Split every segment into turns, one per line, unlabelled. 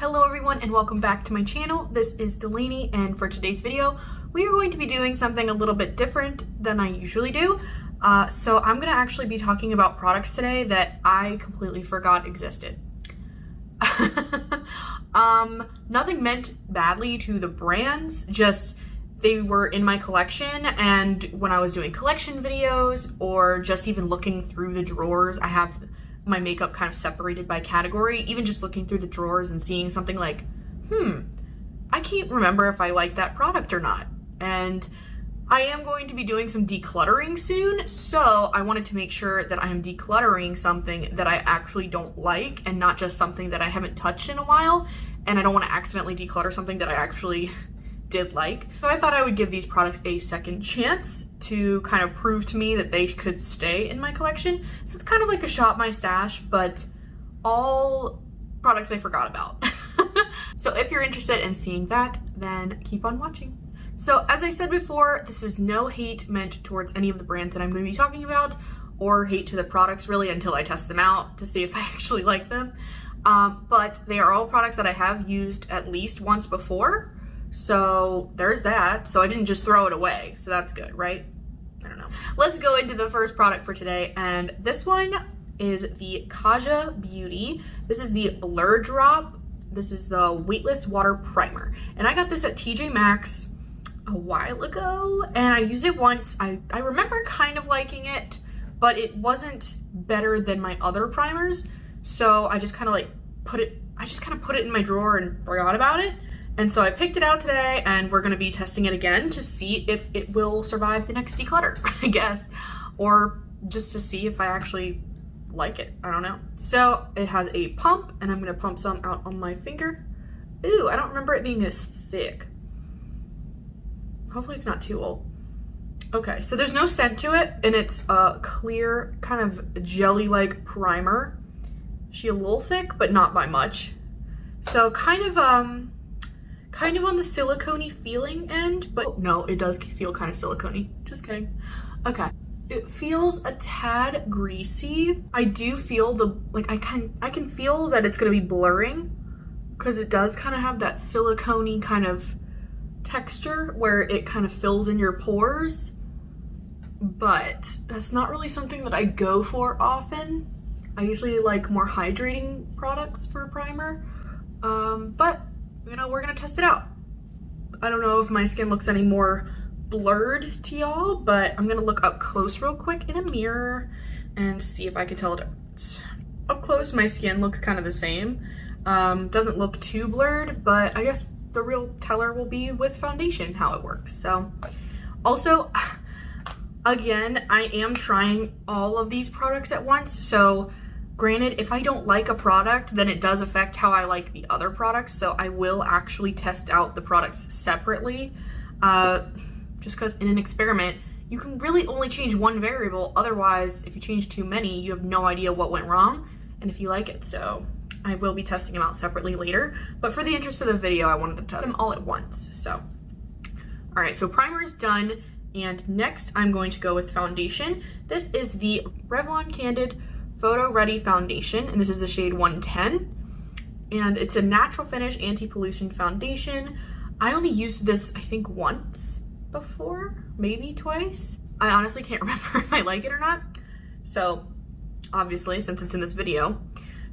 Hello everyone and welcome back to my channel. This is Delaney, and for today's video we are going to be doing something a little bit different than I usually do. So I'm going to actually be talking about products today that I completely forgot existed. Nothing meant badly to the brands, just they were in my collection, and when I was doing collection videos or just even looking through the drawers, I have my makeup kind of separated by category. Even just looking through the drawers and seeing something like, I can't remember if I like that product or not. And I am going to be doing some decluttering soon, so I wanted to make sure that I am decluttering something that I actually don't like and not just something that I haven't touched in a while, and I don't want to accidentally declutter something that I actually did like. So I thought I would give these products a second chance to kind of prove to me that they could stay in my collection. So it's kind of like a shop my stash, but all products I forgot about. So if you're interested in seeing that, then keep on watching. So as I said before, this is no hate meant towards any of the brands that I'm going to be talking about, or hate to the products really until I test them out to see if I actually like them. But they are all products that I have used at least once before. So there's that. So I didn't just throw it away. So that's good, right? I don't know. Let's go into the first product for today. And this one is the Kaja Beauty. This is the Blur Drop. This is the Weightless Water Primer. And I got this at TJ Maxx a while ago. And I used it once. I remember kind of liking it, but it wasn't better than my other primers. So I just kind of put it in my drawer and forgot about it. And so I picked it out today, and we're going to be testing it again to see if it will survive the next declutter, I guess. Or just to see if I actually like it. I don't know. So it has a pump, and I'm going to pump some out on my finger. Ooh, I don't remember it being this thick. Hopefully it's not too old. Okay, so there's no scent to it, and it's a clear, kind of jelly-like primer. She a little thick, but not by much. So kind of on the silicone-y feeling end, but no, it does feel kind of silicone-y. Just kidding. Okay. It feels a tad greasy. I do feel I can feel that it's gonna be blurring, because it does kind of have that silicone-y kind of texture where it kind of fills in your pores, but that's not really something that I go for often. I usually like more hydrating products for a primer, but you know, we're gonna test it out. I don't know if my skin looks any more blurred to y'all, but I'm gonna look up close real quick in a mirror and see if I can tell a difference. Up close, my skin looks kind of the same. Doesn't look too blurred, but I guess the real teller will be with foundation, how it works. So, also, again, I am trying all of these products at once, so granted, if I don't like a product, then it does affect how I like the other products, so I will actually test out the products separately, just because in an experiment, you can really only change one variable. Otherwise, if you change too many, you have no idea what went wrong and if you like it. So I will be testing them out separately later, but for the interest of the video, I wanted to test them all at once. So, all right, so primer is done, and next I'm going to go with foundation. This is the Revlon Candid Photo Ready Foundation, and this is the shade 110, and it's a natural finish anti-pollution foundation. I only used this, I think, once before, maybe twice. I honestly can't remember if I like it or not, so obviously, since it's in this video.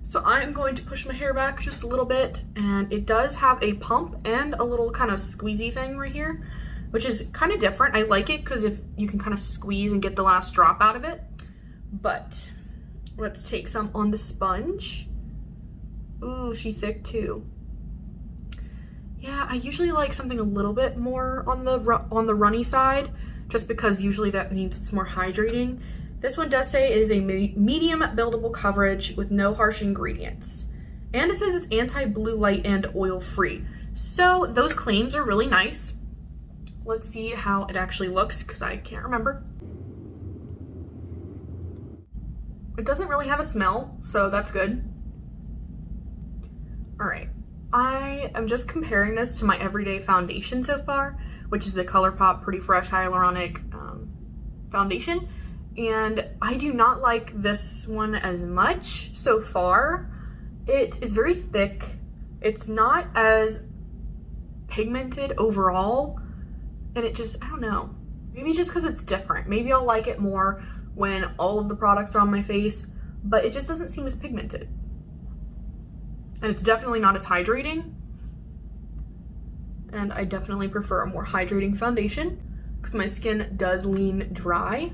So I'm going to push my hair back just a little bit, and it does have a pump and a little kind of squeezy thing right here, which is kind of different. I like it because if you can kind of squeeze and get the last drop out of it, but let's take some on the sponge. Ooh, she's thick too. Yeah, I usually like something a little bit more on the runny side, just because usually that means it's more hydrating. This one does say it is a medium buildable coverage with no harsh ingredients. And it says it's anti-blue light and oil-free. So those claims are really nice. Let's see how it actually looks, because I can't remember. It doesn't really have a smell, so that's good. All right, I am just comparing this to my everyday foundation so far, which is the ColourPop Pretty Fresh Hyaluronic foundation. And I do not like this one as much so far. It is very thick. It's not as pigmented overall, and it just, I don't know. Maybe just because it's different. Maybe I'll like it more when all of the products are on my face, but it just doesn't seem as pigmented. And it's definitely not as hydrating. And I definitely prefer a more hydrating foundation because my skin does lean dry.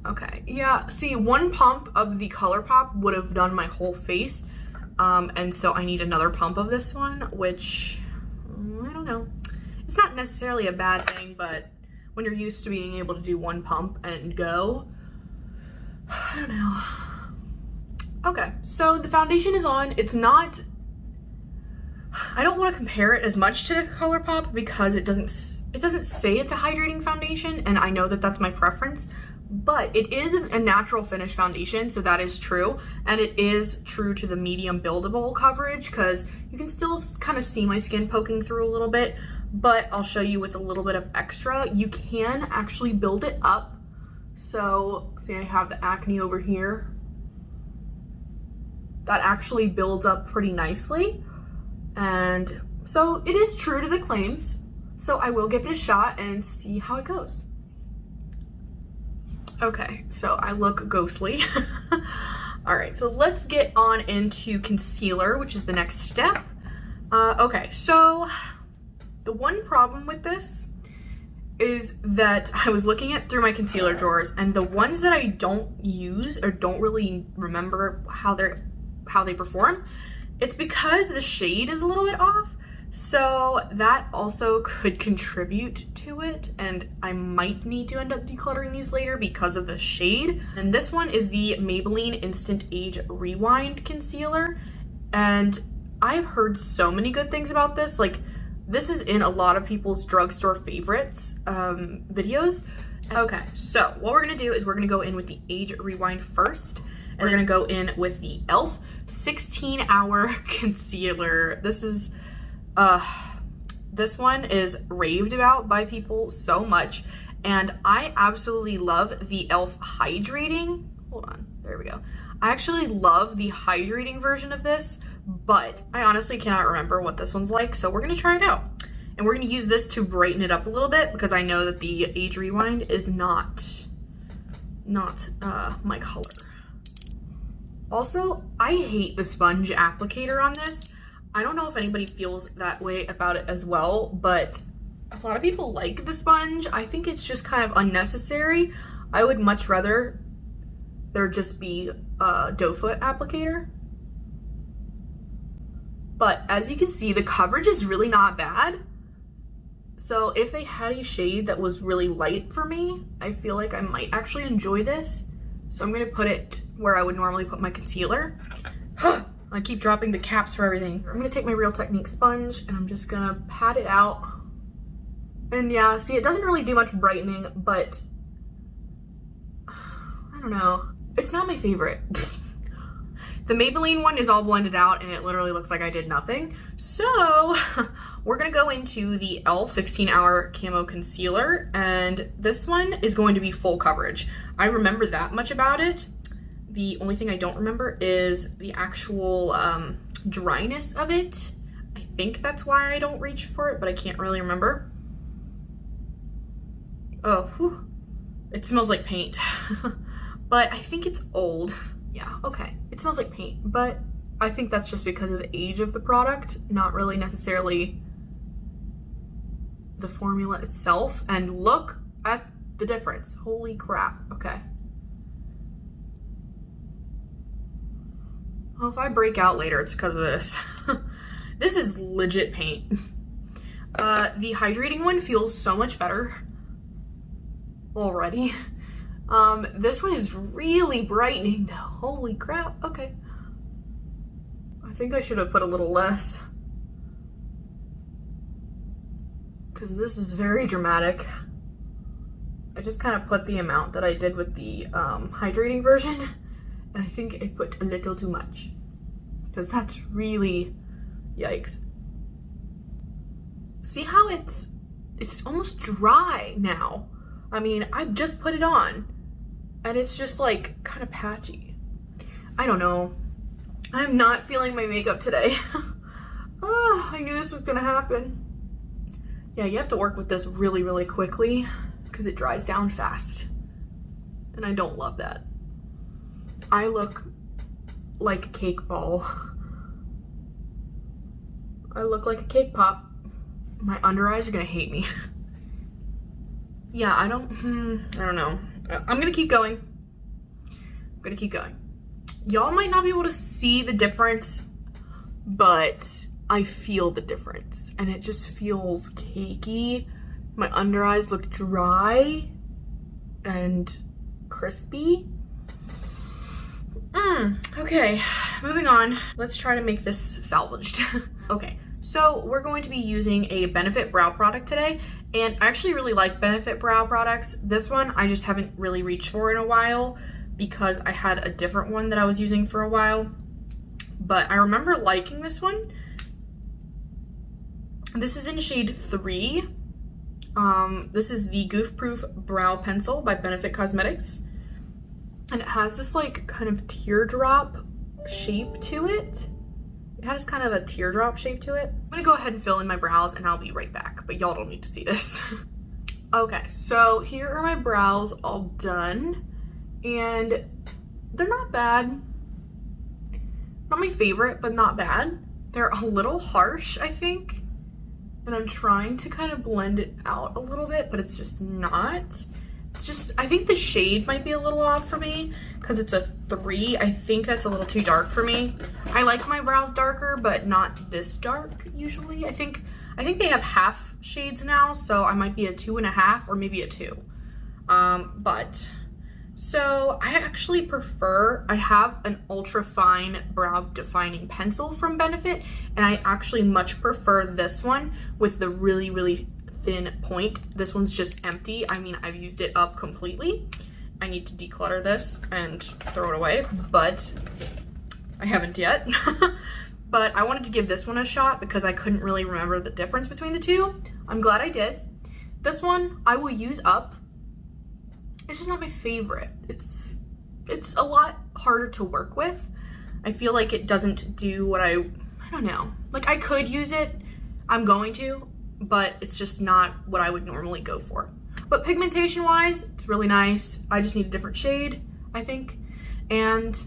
Okay, yeah, see, one pump of the ColourPop would have done my whole face. And so I need another pump of this one, which, I don't know. It's not necessarily a bad thing, but when you're used to being able to do one pump and go, I don't know. Okay, so the foundation is on. It's not, I don't want to compare it as much to ColourPop because it doesn't say it's a hydrating foundation, and I know that that's my preference, but it is a natural finish foundation, so that is true, and it is true to the medium buildable coverage because you can still kind of see my skin poking through a little bit, but I'll show you with a little bit of extra. You can actually build it up. So see, I have the acne over here. That actually builds up pretty nicely. And so it is true to the claims. So I will give it a shot and see how it goes. Okay, so I look ghostly. All right, so let's get on into concealer, which is the next step. Okay, so the one problem with this is that I was looking at through my concealer drawers, and the ones that I don't use or don't really remember how they perform, it's because the shade is a little bit off. So that also could contribute to it, and I might need to end up decluttering these later because of the shade. And this one is the Maybelline Instant Age Rewind Concealer, and I've heard so many good things about this. Like, this is in a lot of people's drugstore favorites videos. Okay, so what we're gonna do is we're gonna go in with the Age Rewind first, and we're gonna go in with the e.l.f. 16-Hour Concealer. This one is raved about by people so much, and I absolutely love the e.l.f. hydrating. Hold on, there we go. I actually love the hydrating version of this, but I honestly cannot remember what this one's like, so we're gonna try it out. And we're gonna use this to brighten it up a little bit because I know that the Age Rewind is not my color. Also, I hate the sponge applicator on this. I don't know if anybody feels that way about it as well, but a lot of people like the sponge. I think it's just kind of unnecessary. I would much rather there just be a doe foot applicator. But as you can see, the coverage is really not bad. So if they had a shade that was really light for me, I feel like I might actually enjoy this. So I'm gonna put it where I would normally put my concealer. I keep dropping the caps for everything. I'm gonna take my Real Technique sponge and I'm just gonna pat it out. And yeah, see, it doesn't really do much brightening, but I don't know. It's not my favorite. The Maybelline one is all blended out and it literally looks like I did nothing. So we're gonna go into the e.l.f. 16-Hour Camo Concealer, and this one is going to be full coverage. I remember that much about it. The only thing I don't remember is the actual dryness of it. I think that's why I don't reach for it, but I can't really remember. Oh, whew. It smells like paint. But I think it's old. Yeah, okay. It smells like paint, but I think that's just because of the age of the product, not really necessarily the formula itself. And look at the difference. Holy crap. Okay. Well, if I break out later, it's because of this. This is legit paint. The hydrating one feels so much better already. This one is really brightening though. Holy crap. Okay. I think I should have put a little less, because this is very dramatic. I just kind of put the amount that I did with the hydrating version, and I think I put a little too much, because that's really, yikes. See how it's almost dry now. I mean, I just put it on and it's just like kind of patchy. I don't know. I'm not feeling my makeup today. knew this was gonna happen. Yeah, you have to work with this really, really quickly because it dries down fast. And I don't love that. I look like a cake ball. I look like a cake pop. My under eyes are gonna hate me. Yeah, I don't know. I'm gonna keep going. Y'all might not be able to see the difference, but I feel the difference and it just feels cakey. My under eyes look dry and crispy. Okay, moving on. Let's try to make this salvaged. Okay, so we're going to be using a Benefit brow product today, and I actually really like Benefit brow products. This one I just haven't really reached for in a while because I had a different one that I was using for a while, but I remember liking this one. This is in shade 3. This is the Goof Proof Brow Pencil by Benefit Cosmetics. And it has this like kind of teardrop shape to it. It has kind of a teardrop shape to it. I'm gonna go ahead and fill in my brows and I'll be right back, but y'all don't need to see this. Okay, so here are my brows all done. And they're not bad. Not my favorite, but not bad. They're a little harsh, I think. And I'm trying to kind of blend it out a little bit, but it's just not. It's just, I think the shade might be a little off for me because it's a 3. I think that's a little too dark for me. I like my brows darker, but not this dark usually. I think they have half shades now, so I might be a 2.5 or maybe a 2. So I actually prefer, I have an ultra fine brow defining pencil from Benefit, and I actually much prefer this one with the really, really thin point. This one's just empty. I mean, I've used it up completely. I need to declutter this and throw it away, but I haven't yet. But I wanted to give this one a shot because I couldn't really remember the difference between the two. I'm glad I did. This one I will use up. It's just not my favorite. It's a lot harder to work with. I feel like it doesn't do what I don't know. Like I could use it, I'm going to, but it's just not what I would normally go for. But pigmentation wise, it's really nice. I just need a different shade, I think. And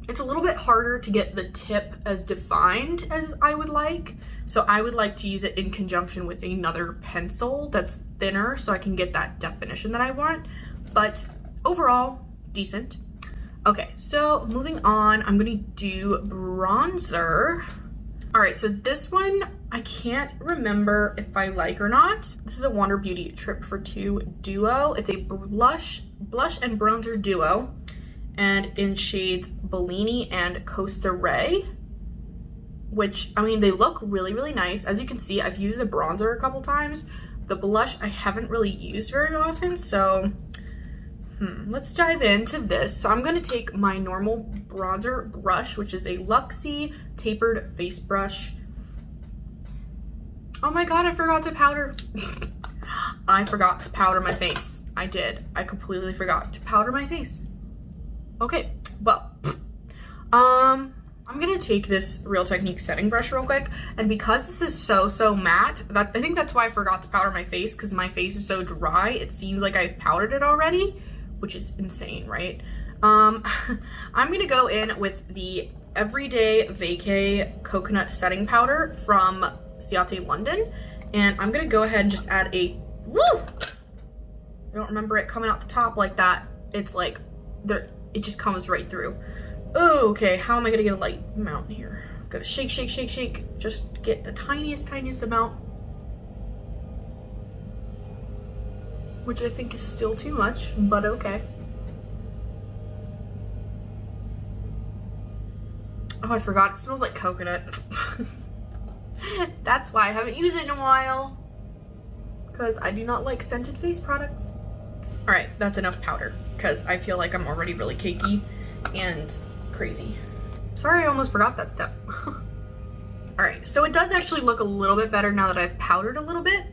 it's a little bit harder to get the tip as defined as I would like. So I would like to use it in conjunction with another pencil that's thinner so I can get that definition that I want. But overall, decent. Okay, so moving on, I'm gonna do bronzer. All right, so this one, I can't remember if I like or not. This is a Wander Beauty Trip for Two Duo. It's a blush and bronzer duo, and in shades Bellini and Costa Ray, which, I mean, they look really, really nice. As you can see, I've used the bronzer a couple times. The blush I haven't really used very often, so let's dive into this. So I'm going to take my normal bronzer brush, which is a Luxie tapered face brush. Oh my god, I forgot to powder. I forgot to powder my face. I did. I completely forgot to powder my face. Okay, well, I'm going to take this Real Technique setting brush real quick, and because this is so matte, I think that's why I forgot to powder my face, because my face is so dry, it seems like I've powdered it already, which is insane, right? I'm gonna go in with the Everyday Vacay Coconut Setting Powder from Ciate London, and I'm gonna go ahead and just add a, woo! I don't remember it coming out the top like that. It's like, it just comes right through. Oh, okay, how am I gonna get a light amount here? Gotta shake, shake, shake, shake, just get the tiniest amount. Which I think is still too much, but okay. Oh, I forgot, it smells like coconut. That's why I haven't used it in a while. Because I do not like scented face products. All right, that's enough powder, because I feel like I'm already really cakey and crazy. Sorry, I almost forgot that step. All right, so it does actually look a little bit better now that I've powdered a little bit.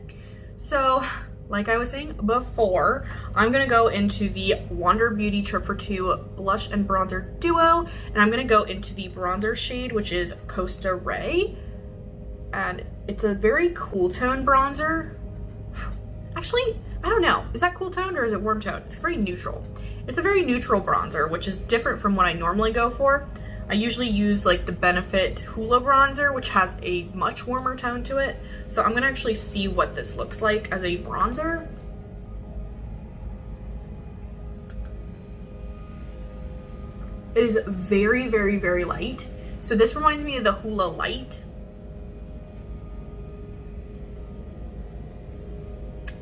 So, like I was saying before, I'm gonna go into the Wander Beauty Trip for Two Blush and Bronzer Duo, and I'm gonna go into the bronzer shade, which is Costa Ray. and it's a very cool tone bronzer. Actually, I don't know. Is that cool tone or is it warm tone? It's very neutral. It's a very neutral bronzer, which is different from what I normally go for. I usually use like the Benefit Hoola bronzer, which has a much warmer tone to it. So I'm gonna actually see what this looks like as a bronzer. It is very, very, very light. So this reminds me of the Hoola Light.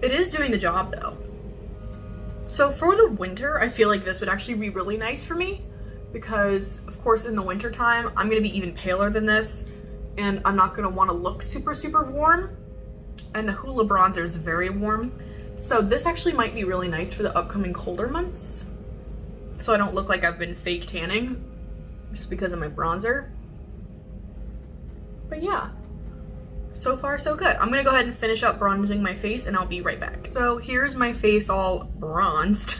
It is doing the job though. So for the winter, I feel like this would actually be really nice for me because of course in the winter time, I'm gonna be even paler than this and I'm not gonna wanna look super, super warm. And the Hoola bronzer is very warm. So this actually might be really nice for the upcoming colder months. So I don't look like I've been fake tanning just because of my bronzer. But yeah. So far, so good. I'm gonna go ahead and finish up bronzing my face and I'll be right back. So here's my face all bronzed.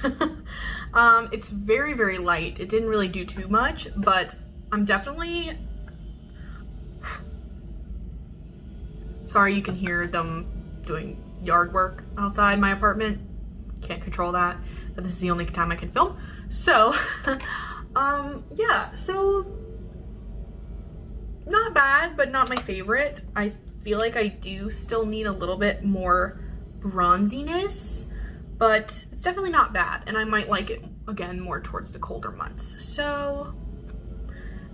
It's very, very light. It didn't really do too much, but I'm definitely... Sorry, you can hear them doing yard work outside my apartment. Can't control that, but this is the only time I can film. So, yeah, so not bad, but not my favorite. I feel like I do still need a little bit more bronziness, but it's definitely not bad, and I might like it again more towards the colder months. So,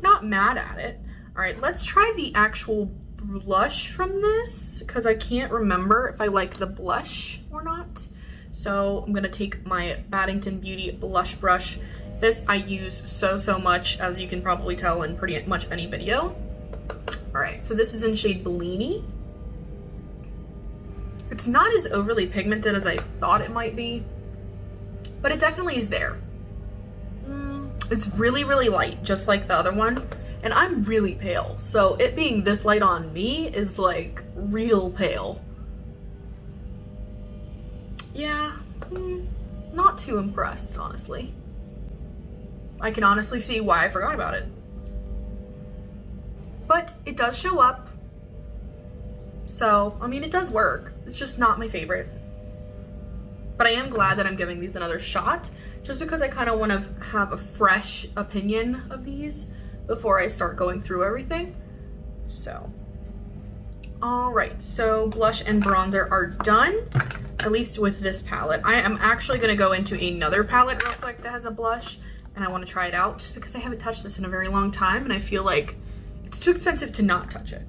not mad at it. All right, let's try the actual blush from this, because I can't remember if I like the blush or not. So I'm gonna take my Baddington Beauty blush brush. This I use so much, as you can probably tell in pretty much any video. All right, so this is in shade Bellini. It's not as overly pigmented as I thought it might be, but it definitely is there. It's really, really light, just like the other one. And I'm really pale, so it being this light on me is like real pale. Yeah, not too impressed, honestly. I can honestly see why I forgot about it. But it does show up. So, I mean, it does work. It's just not my favorite. But I am glad that I'm giving these another shot, just because I kind of want to have a fresh opinion of these before I start going through everything. So, all right, so blush and bronzer are done, at least with this palette. I am actually gonna go into another palette real quick that has a blush, and I wanna try it out just because I haven't touched this in a very long time, and I feel like it's too expensive to not touch it.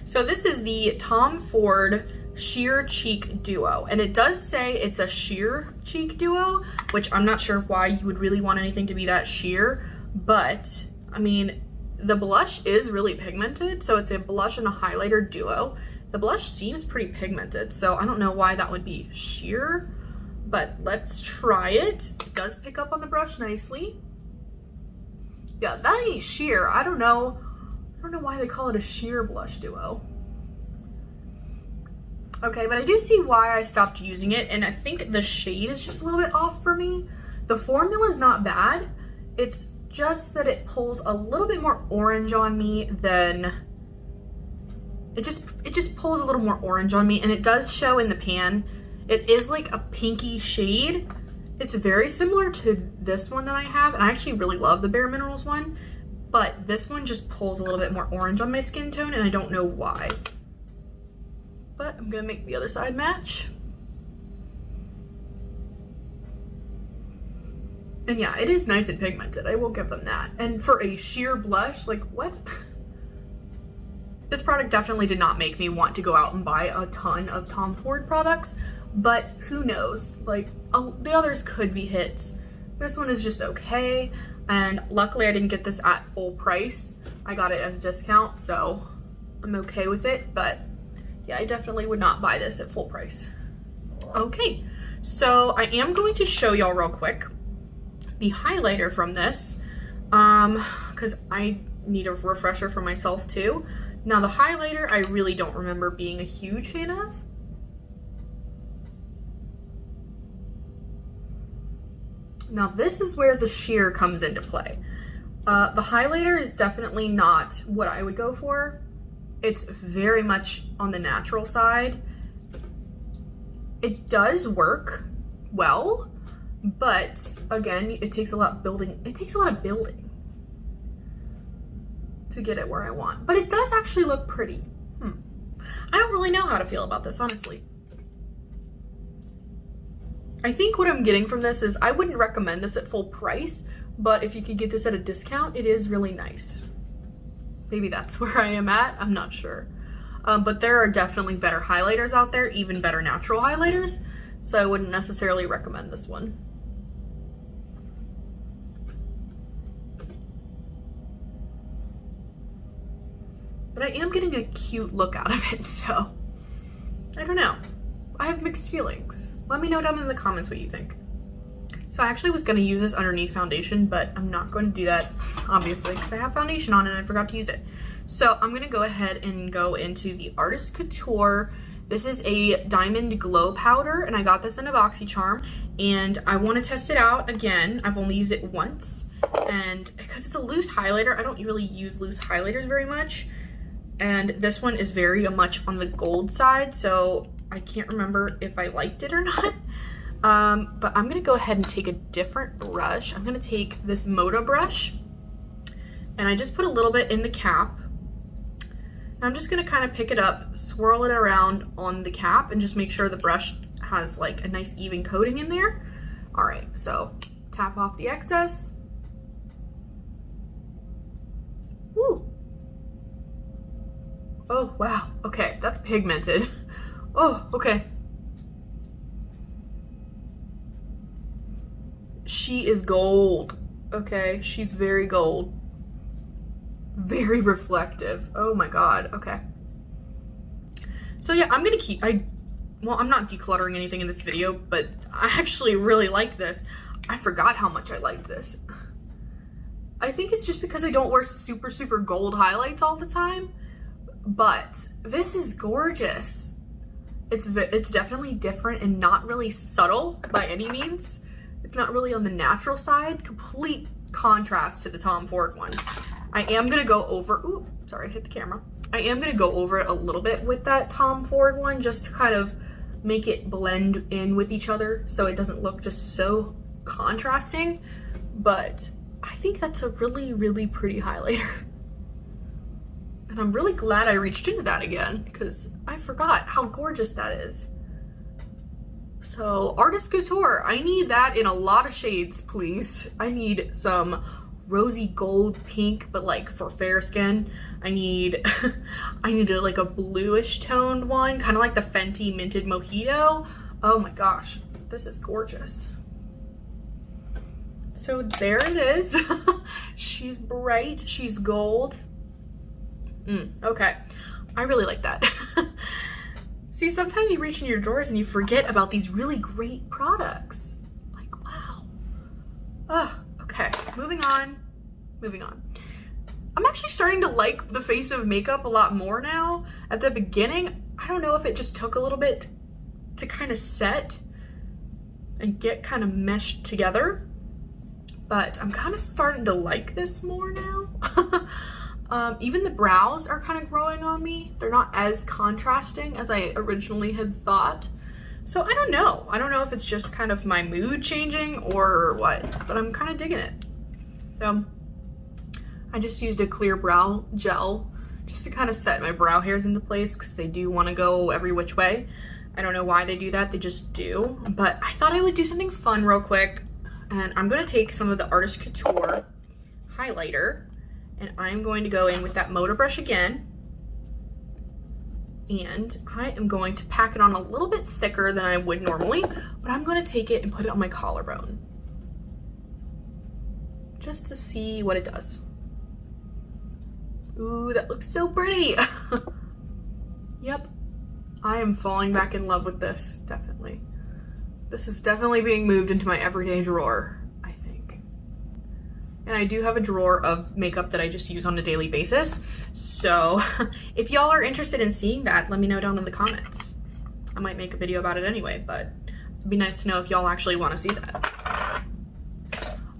So this is the Tom Ford Sheer Cheek Duo, and it does say it's a sheer cheek duo, which I'm not sure why you would really want anything to be that sheer, but I mean, the blush is really pigmented, so it's a blush and a highlighter duo. The blush seems pretty pigmented, so I don't know why that would be sheer, but let's try it. It does pick up on the brush nicely. Yeah, that ain't sheer. I don't know why they call it a sheer blush duo. Okay, but I do see why I stopped using it, and I think the shade is just a little bit off for me. The formula is not bad. It's just that it pulls a little bit more orange on me than it just pulls a little more orange on me, and it does show in the pan. It is like a pinky shade. It's very similar to this one that I have, and I actually really love the Bare Minerals one, but this one just pulls a little bit more orange on my skin tone, and I don't know why. But I'm gonna make the other side match. And yeah, it is nice and pigmented. I will give them that. And for a sheer blush, like what? This product definitely did not make me want to go out and buy a ton of Tom Ford products, but who knows? Like the others could be hits. This one is just okay. And luckily I didn't get this at full price. I got it at a discount, so I'm okay with it. But yeah, I definitely would not buy this at full price. Okay, so I am going to show y'all real quick the highlighter from this, because I need a refresher for myself too. Now the highlighter I really don't remember being a huge fan of. Now this is where the sheer comes into play. The highlighter is definitely not what I would go for. it's very much on the natural side. It does work well, but again, it takes a lot of building. It takes a lot of building to get it where I want, but it does actually look pretty. I don't really know how to feel about this, honestly. I think what I'm getting from this is I wouldn't recommend this at full price, but if you could get this at a discount, it is really nice. Maybe that's where I am at, I'm not sure. But there are definitely better highlighters out there, even better natural highlighters, so I wouldn't necessarily recommend this one. But I am getting a cute look out of it, so I don't know. I have mixed feelings. Let me know down in the comments what you think. So I actually was gonna use this underneath foundation, but I'm not going to do that, obviously, because I have foundation on and I forgot to use it. So I'm gonna go ahead and go into the Artist Couture. This is a Diamond Glow Powder, and I got this in a BoxyCharm, and I wanna test it out again. I've only used it once, and because it's a loose highlighter, I don't really use loose highlighters very much. And this one is very much on the gold side, so I can't remember if I liked it or not. But I'm gonna go ahead and take a different brush. I'm gonna take this Moda brush, and I just put a little bit in the cap. And I'm just gonna kind of pick it up, swirl it around on the cap, and just make sure the brush has like a nice even coating in there. All right, so tap off the excess. Woo. Oh, wow, okay, that's pigmented. Oh, okay. She is gold, okay? She's very gold. Very reflective. Oh my God, okay. So yeah, I'm gonna keep, well, I'm not decluttering anything in this video, but I actually really like this. I forgot how much I like this. I think it's just because I don't wear super, super gold highlights all the time, but this is gorgeous. It's definitely different and not really subtle by any means. It's not really on the natural side. Complete contrast to the Tom Ford one. I am gonna go over, ooh, sorry, I hit the camera. I am gonna go over it a little bit with that Tom Ford one just to kind of make it blend in with each other so it doesn't look just so contrasting. But I think that's a really, really pretty highlighter. And I'm really glad I reached into that again because I forgot how gorgeous that is. So Artist Couture, I need that in a lot of shades, please. I need some rosy gold pink, but like for fair skin. I need like a bluish toned one, kind of like the Fenty Minted Mojito. Oh my gosh, this is gorgeous. So there it is. She's bright, she's gold. Okay, I really like that. See, sometimes you reach in your drawers and you forget about these really great products. Like, wow. Okay, moving on. I'm actually starting to like the face of makeup a lot more now. At the beginning, I don't know if it just took a little bit to kind of set and get kind of meshed together, but I'm kind of starting to like this more now. Even the brows are kind of growing on me. They're not as contrasting as I originally had thought. So I don't know. I don't know if it's just kind of my mood changing or what, but I'm kind of digging it. So I just used a clear brow gel just to kind of set my brow hairs into place because they do want to go every which way. I don't know why they do that. They just do. But I thought I would do something fun real quick. And I'm going to take some of the Artist Couture highlighter, and I'm going to go in with that Moda brush again. And I am going to pack it on a little bit thicker than I would normally, but I'm going to take it and put it on my collarbone just to see what it does. Ooh, that looks so pretty. Yep, I am falling back in love with this, definitely. This is definitely being moved into my everyday drawer, I think. And I do have a drawer of makeup that I just use on a daily basis. So if y'all are interested in seeing that, let me know down in the comments. I might make a video about it anyway, but it'd be nice to know if y'all actually want to see that.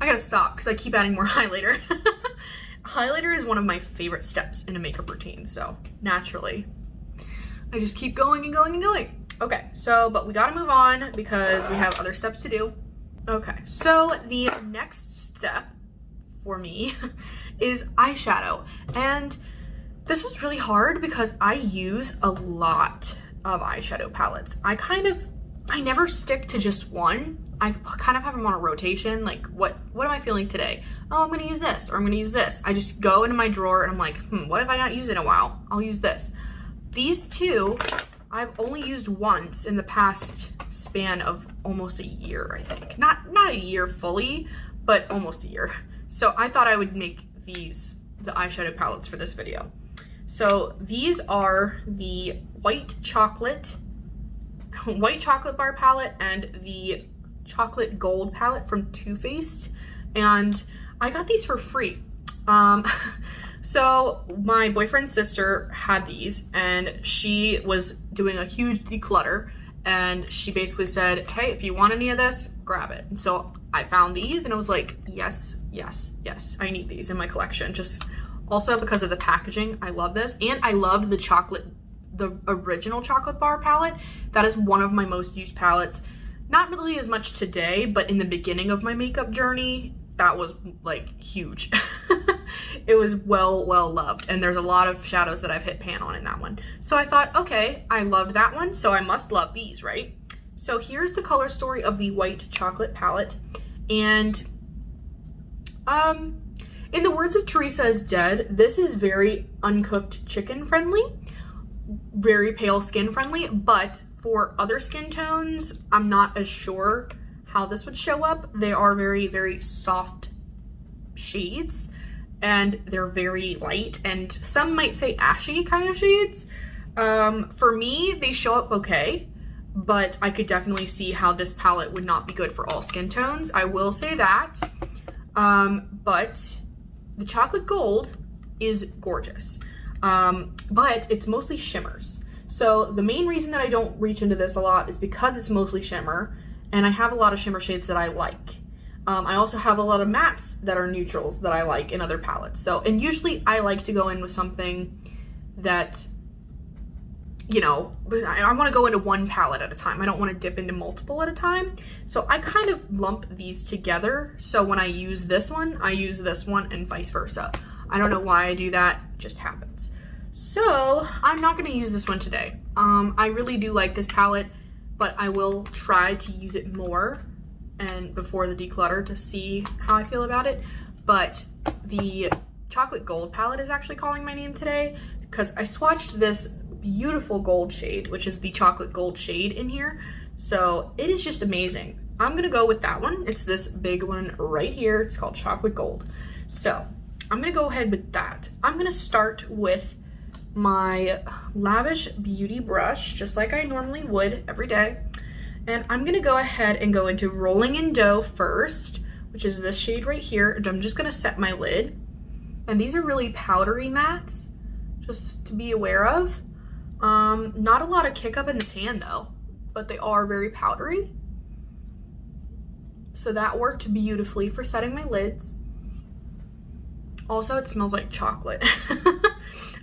I gotta stop because I keep adding more highlighter. highlighter is one of my favorite steps in a makeup routine, so naturally, I just keep going and going and going. Okay, so, but we gotta move on because we have other steps to do. Okay, so the next step for me is eyeshadow. And this was really hard because I use a lot of eyeshadow palettes. I never stick to just one. I kind of have them on a rotation. Like, what am I feeling today? Oh, I'm gonna use this, or I'm gonna use this. I just go into my drawer and I'm like, what if I not use it in a while? I'll use this. These two, I've only used once in the past span of almost a year, I think. Not a year fully, but almost a year. So I thought I would make these the eyeshadow palettes for this video. So these are the white chocolate bar palette and the chocolate gold palette from Too Faced, and I got these for free. So my boyfriend's sister had these, and she was doing a huge declutter, and she basically said, hey, if you want any of this, grab it. And so I found these and I was like, yes, yes, yes, I need these in my collection. Just also because of the packaging, I love this. And I love the original chocolate bar palette. That is one of my most used palettes. Not really as much today, but in the beginning of my makeup journey, that was like huge. It was well loved, and there's a lot of shadows that I've hit pan on in that one. So I thought, okay, I loved that one, so I must love these, right? So here's the color story of the white chocolate palette, and in the words of Teresa is Dead, this is very uncooked chicken friendly, very pale skin friendly, but for other skin tones, I'm not as sure how this would show up. They are very soft shades, and they're very light, and some might say ashy kind of shades. For me, they show up okay, but I could definitely see how this palette would not be good for all skin tones. I will say that. But the chocolate gold is gorgeous, but it's mostly shimmers. So the main reason that I don't reach into this a lot is because it's mostly shimmer, and I have a lot of shimmer shades that I like. I also have a lot of mattes that are neutrals that I like in other palettes. So, and usually I like to go in with something that, you know, I want to go into one palette at a time. I don't want to dip into multiple at a time. So I kind of lump these together. So when I use this one, I use this one, and vice versa. I don't know why I do that, it just happens. So I'm not going to use this one today. I really do like this palette, but I will try to use it more and before the declutter to see how I feel about it. But the chocolate gold palette is actually calling my name today because I swatched this beautiful gold shade, which is the chocolate gold shade in here. So it is just amazing. I'm gonna go with that one. It's this big one right here. It's called chocolate gold. So I'm gonna go ahead with that. I'm gonna start with my Lavish Beauty brush, just like I normally would every day. And I'm gonna go ahead and go into Rolling in Dough first, which is this shade right here. And I'm just gonna set my lid. And these are really powdery mattes, just to be aware of. Not a lot of kick up in the pan though, but they are very powdery. So that worked beautifully for setting my lids. Also, it smells like chocolate.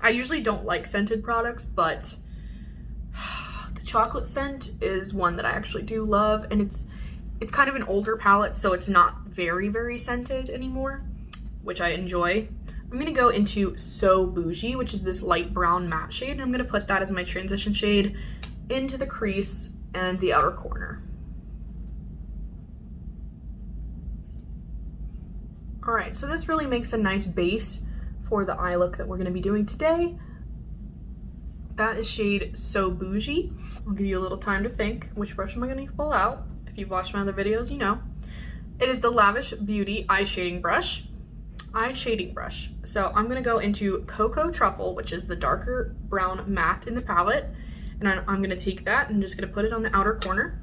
I usually don't like scented products, but the chocolate scent is one that I actually do love, and it's kind of an older palette, so it's not very scented anymore, which I enjoy. I'm gonna go into So Bougie, which is this light brown matte shade, and I'm gonna put that as my transition shade into the crease and the outer corner. All right, so this really makes a nice base for the eye look that we're gonna be doing today. That is shade So Bougie. I'll give you a little time to think, which brush am I gonna pull out? If you've watched my other videos, you know. It is the Lavish Beauty eye shading brush. So I'm gonna go into Cocoa Truffle, which is the darker brown matte in the palette. And I'm gonna take that and just gonna put it on the outer corner.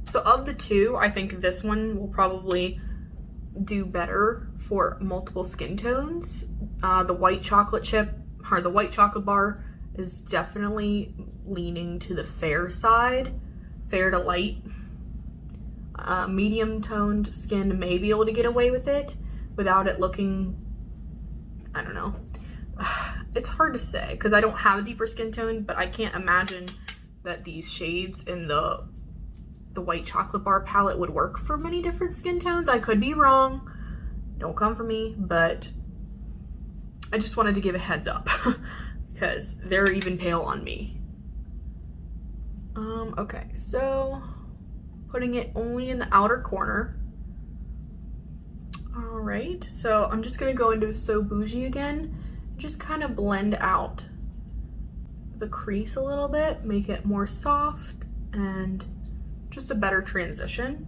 So of the two, I think this one will probably do better for multiple skin tones. The white chocolate chip, or the white chocolate bar, is definitely leaning to the fair side, fair to light. Medium toned skin may be able to get away with it, without it looking, I don't know. It's hard to say because I don't have a deeper skin tone, but I can't imagine that these shades in the white chocolate bar palette would work for many different skin tones. I could be wrong. Don't come for me, but I just wanted to give a heads up because they're even pale on me. Okay, so putting it only in the outer corner. All right, so I'm just gonna go into So Bougie again, just kind of blend out the crease a little bit, make it more soft and just a better transition.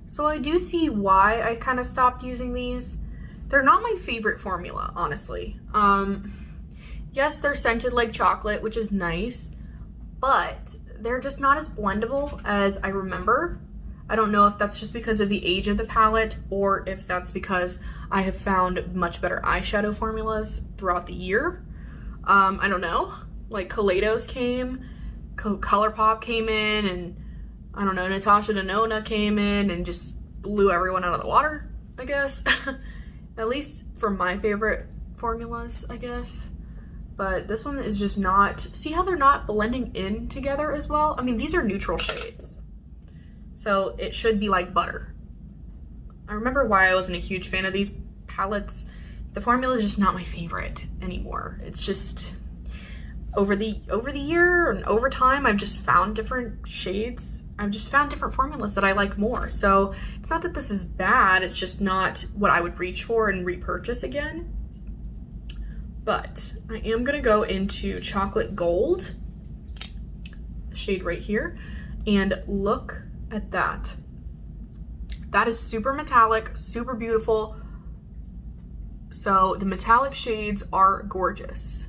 So I do see why I kind of stopped using these. They're not my favorite formula, honestly. Yes, they're scented like chocolate, which is nice, but they're just not as blendable as I remember. I don't know if that's just because of the age of the palette or if that's because I have found much better eyeshadow formulas throughout the year. I don't know. Like Kaleidos came, ColourPop came in, and I don't know, Natasha Denona came in and just blew everyone out of the water, I guess. At least for my favorite formulas, I guess. But this one is just not, see how they're not blending in together as well? I mean, these are neutral shades, so it should be like butter. I remember why I wasn't a huge fan of these palettes. The formula is just not my favorite anymore. It's just, over the year and over time, I've just found different shades. I've just found different formulas that I like more. So it's not that this is bad, it's just not what I would reach for and repurchase again. But I am gonna go into Chocolate Gold, shade right here, and look at that. That is super metallic, super beautiful. So the metallic shades are gorgeous.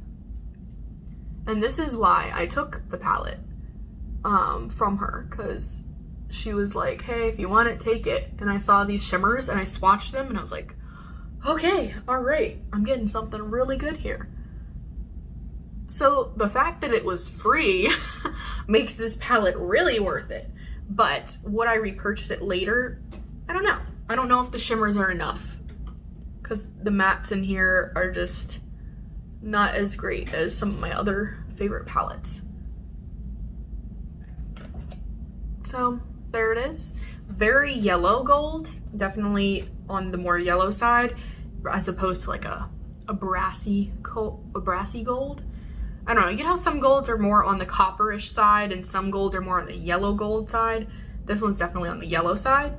And this is why I took the palette from her, because she was like, hey, if you want it, take it. And I saw these shimmers and I swatched them and I was like, okay, all right, I'm getting something really good here. So the fact that it was free makes this palette really worth it. But would I repurchase it later? I don't know. I don't know if the shimmers are enough, because the mattes in here are just not as great as some of my other favorite palettes. So there it is. Very yellow gold, definitely on the more yellow side, as opposed to like a brassy gold. I don't know, you know how some golds are more on the copperish side and some golds are more on the yellow gold side? This one's definitely on the yellow side.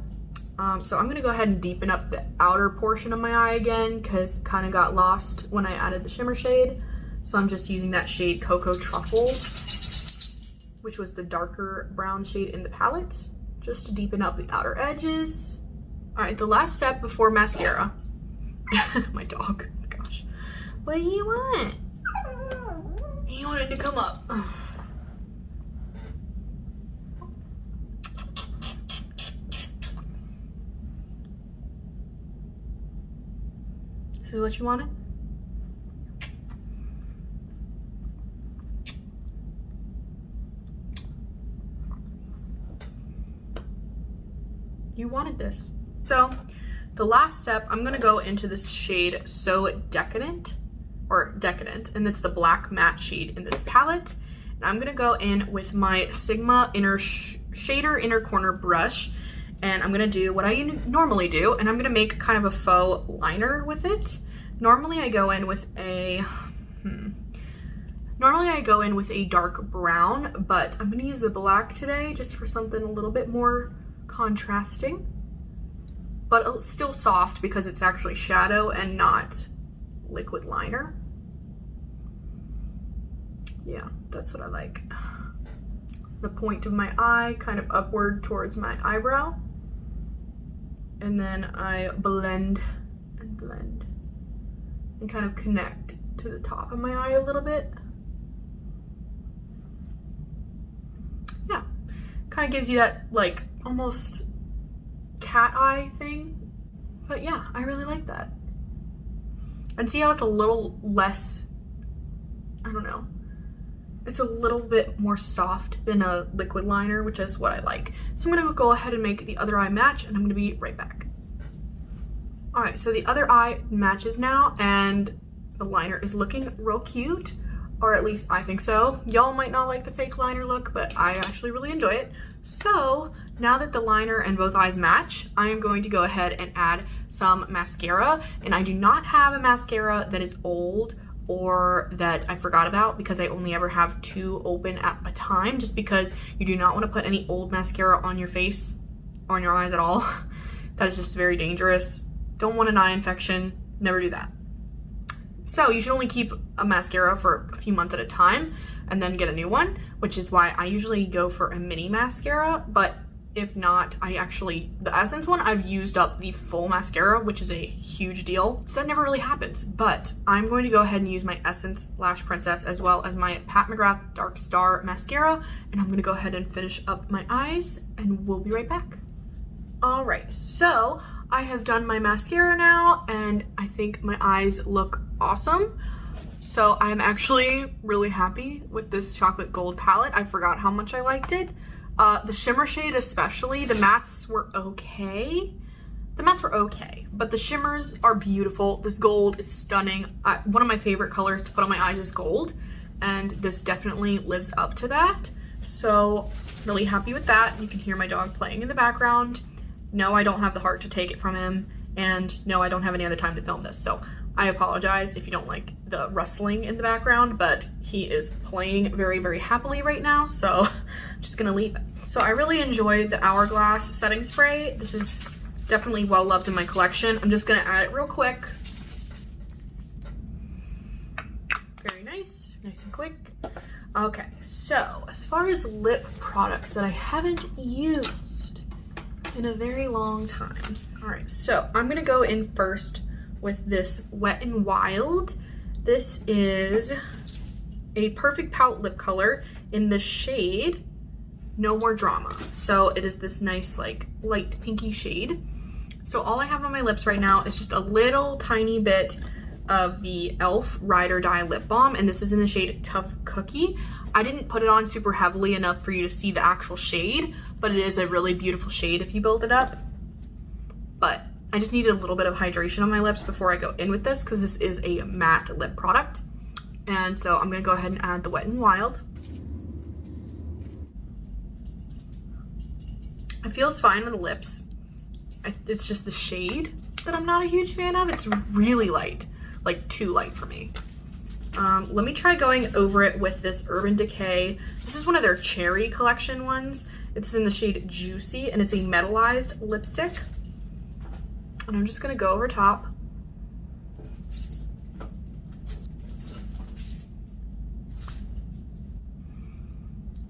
So I'm gonna go ahead and deepen up the outer portion of my eye again, because it kind of got lost when I added the shimmer shade. So I'm just using that shade Cocoa Truffle, which was the darker brown shade in the palette, just to deepen up the outer edges. All right, the last step before mascara. My dog, gosh. What do you want? He wanted to come up. This is what you wanted? You wanted this. So the last step, I'm gonna go into this shade So Decadent, and it's the black matte shade in this palette. And I'm gonna go in with my Sigma shader inner corner brush, and I'm gonna do what I normally do, and I'm gonna make kind of a faux liner with it. Normally I go in with a dark brown, but I'm gonna use the black today just for something a little bit more contrasting, but still soft because it's actually shadow and not liquid liner. Yeah, that's what I like. The point of my eye kind of upward towards my eyebrow, and then I blend and blend and kind of connect to the top of my eye a little bit. Yeah, kind of gives you that like almost cat eye thing, but yeah, I really like that. And see how it's a little less, I don't know, it's a little bit more soft than a liquid liner, which is what I like. So I'm gonna go ahead and make the other eye match, and I'm gonna be right back. All right, so the other eye matches now, and the liner is looking real cute, or at least I think so. Y'all might not like the fake liner look, but I actually really enjoy it. So now that the liner and both eyes match, I am going to go ahead and add some mascara. And I do not have a mascara that is old or that I forgot about, because I only ever have 2 open at a time, just because you do not want to put any old mascara on your face or on your eyes at all. That is just very dangerous. Don't want an eye infection, never do that. So you should only keep a mascara for a few months at a time and then get a new one, which is why I usually go for a mini mascara. But if not, the Essence one, I've used up the full mascara, which is a huge deal. So that never really happens. But I'm going to go ahead and use my Essence Lash Princess as well as my Pat McGrath Dark Star mascara. And I'm gonna go ahead and finish up my eyes, and we'll be right back. All right, so I have done my mascara now, and I think my eyes look awesome. So I'm actually really happy with this chocolate gold palette. I forgot how much I liked it. The shimmer shade especially, the mattes were okay. But the shimmers are beautiful. This gold is stunning. One of my favorite colors to put on my eyes is gold, and this definitely lives up to that. So really happy with that. You can hear my dog playing in the background. No, I don't have the heart to take it from him, and no, I don't have any other time to film this. So I apologize if you don't like the rustling in the background, but he is playing very, very happily right now, so I'm just gonna leave it. So I really enjoy the Hourglass setting spray. This is definitely well loved in my collection. I'm just gonna add it real quick. Very nice, nice and quick. Okay, so as far as lip products that I haven't used in a very long time. All right, so I'm gonna go in first with this Wet n Wild. This is a Perfect Pout lip color in the shade No More Drama. So it is this nice like light pinky shade. So all I have on my lips right now is just a little tiny bit of the e.l.f. Ride or Die lip balm, and this is in the shade Tough Cookie. I didn't put it on super heavily enough for you to see the actual shade, but it is a really beautiful shade if you build it up. But I just needed a little bit of hydration on my lips before I go in with this, because this is a matte lip product. And so I'm gonna go ahead and add the Wet n Wild. It feels fine on the lips. It's just the shade that I'm not a huge fan of. It's really light, like too light for me. Let me try going over it with this Urban Decay. This is one of their Cherry collection ones. It's in the shade Juicy, and it's a metallized lipstick. And I'm just gonna go over top.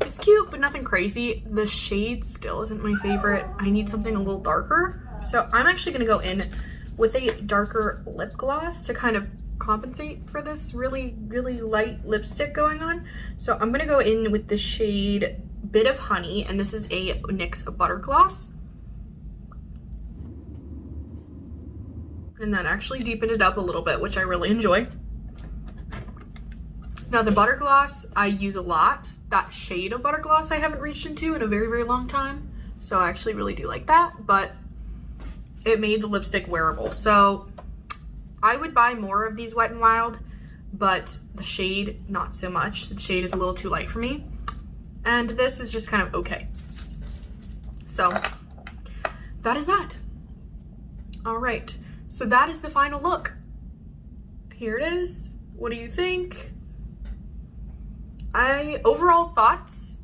It's cute, but nothing crazy. The shade still isn't my favorite. I need something a little darker. So I'm actually gonna go in with a darker lip gloss to kind of compensate for this really, really light lipstick going on. So I'm gonna go in with the shade Bit of Honey, and this is a NYX Butter Gloss. And that actually deepened it up a little bit, which I really enjoy. Now the butter gloss I use a lot. That shade of butter gloss I haven't reached into in a very, very long time. So I actually really do like that, but it made the lipstick wearable. So I would buy more of these Wet n Wild, but the shade, not so much. The shade is a little too light for me. And this is just kind of okay. So that is that. All right. So that is the final look. Here it is. What do you think? Overall thoughts,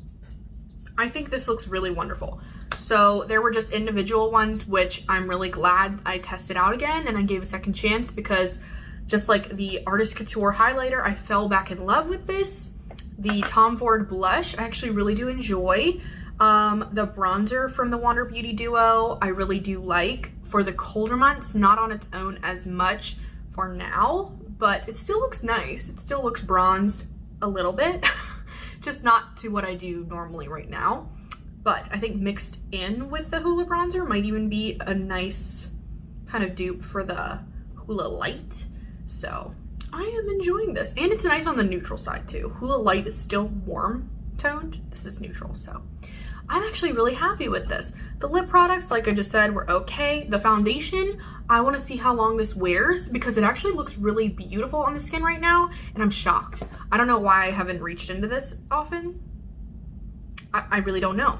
I think this looks really wonderful. So there were just individual ones, which I'm really glad I tested out again and I gave a second chance, because just like the Artist Couture highlighter, I fell back in love with this. The Tom Ford blush, I actually really do enjoy. The bronzer from the Wander Beauty duo, I really do like. For the colder months, not on its own as much for now, but it still looks nice. It still looks bronzed a little bit, just not to what I do normally right now. But I think mixed in with the Hoola bronzer might even be a nice kind of dupe for the Hoola Light. So I am enjoying this, and it's nice on the neutral side too. Hoola Light is still warm toned. This is neutral, so I'm actually really happy with this. The lip products, like I just said, were okay. The foundation, I want to see how long this wears because it actually looks really beautiful on the skin right now, and I'm shocked. I don't know why I haven't reached into this often. I really don't know.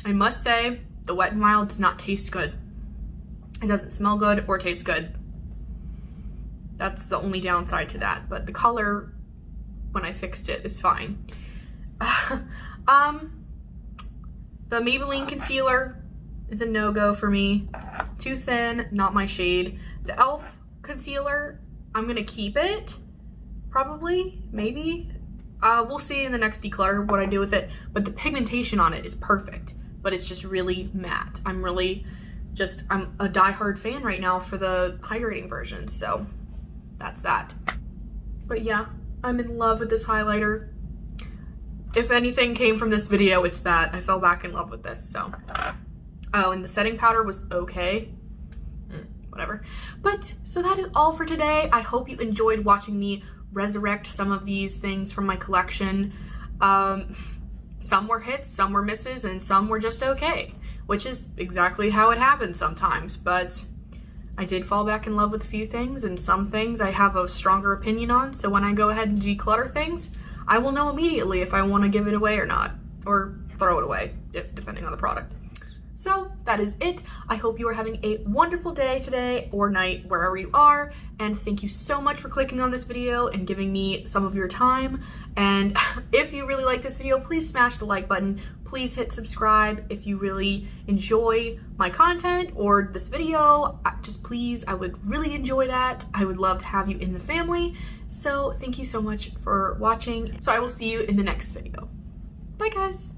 I must say, the Wet n Wild does not taste good. It doesn't smell good or taste good. That's the only downside to that, but the color, when I fixed it, is fine. The Maybelline concealer is a no-go for me. Too thin, not my shade. The e.l.f. concealer, I'm gonna keep it. Probably, maybe. We'll see in the next declutter what I do with it, but the pigmentation on it is perfect, but it's just really matte. I'm a diehard fan right now for the hydrating version, so that's that. But yeah, I'm in love with this highlighter. If anything came from this video, it's that. I fell back in love with this, so. Oh, and the setting powder was okay. Whatever. But, so that is all for today. I hope you enjoyed watching me resurrect some of these things from my collection. Some were hits, some were misses, and some were just okay, which is exactly how it happens sometimes, but I did fall back in love with a few things, and some things I have a stronger opinion on, so when I go ahead and declutter things, I will know immediately if I want to give it away or not, or throw it away, depending on the product. So that is it. I hope you are having a wonderful day today or night, wherever you are, and thank you so much for clicking on this video and giving me some of your time. And if you really like this video, please smash the like button. Please hit subscribe if you really enjoy my content or this video. Just please, I would really enjoy that. I would love to have you in the family. So thank you so much for watching. So I will see you in the next video. Bye guys.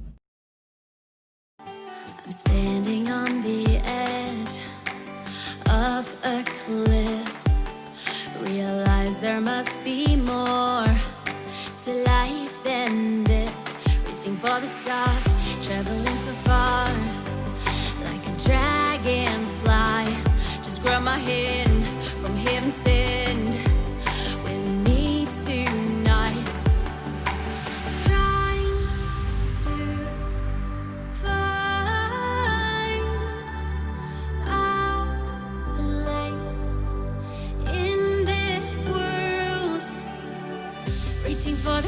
I'm standing on the edge of a cliff. Realize there must be more to life than this. Reaching for the stars, traveling